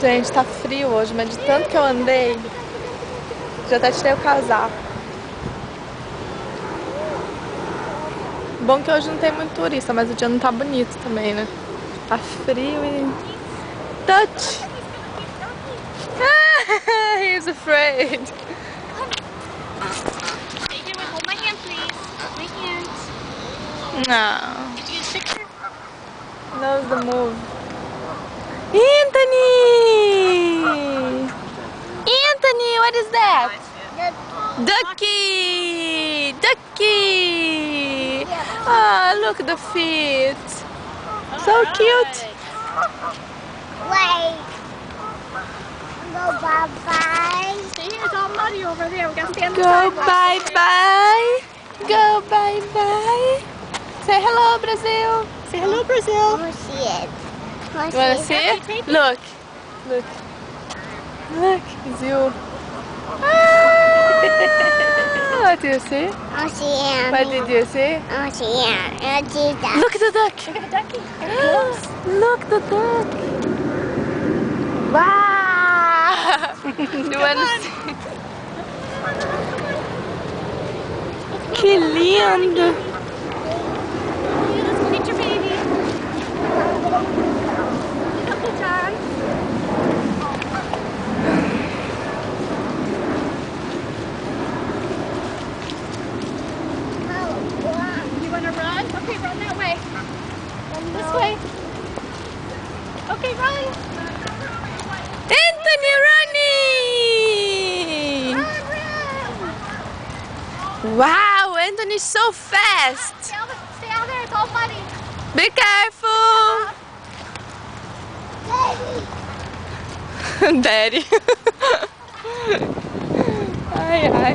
Gente, tá frio hoje, mas de tanto que eu andei, já até tirei o casaco. Bom que hoje não tem muito turista, mas o dia não tá bonito também, né? Tá frio e... Touch! Ah, he's afraid. AJ, hold my hand, please. My hand. No. Did you use a picture? Knows the move. Anthony! Anthony, what is that? Ducky! Ducky! Ah, look at the feet. So cute. Wait. Go bye-bye. See, it's all muddy over there. We gotta stand on the Go sidewalk. bye-bye. Go bye-bye. Say hello, Brazil. Say hello, I Brazil. want to see it. You wanna see it? Look. Look. Look, it's you. Ah, what do you see? I want to see it. What did you see? I want to see it. I want to see that. Look at the duck. Look at the ducky. Get close. Look the duck. Wow. You wanna see? Que lindo. Let's meet your baby. Uncle John. You wanna run? Okay, run that way. Run this way. Okay, run. Anthony running! Wow, Anthony's so fast. Stay out there, it's all muddy. Be careful. Daddy. Ai, ai.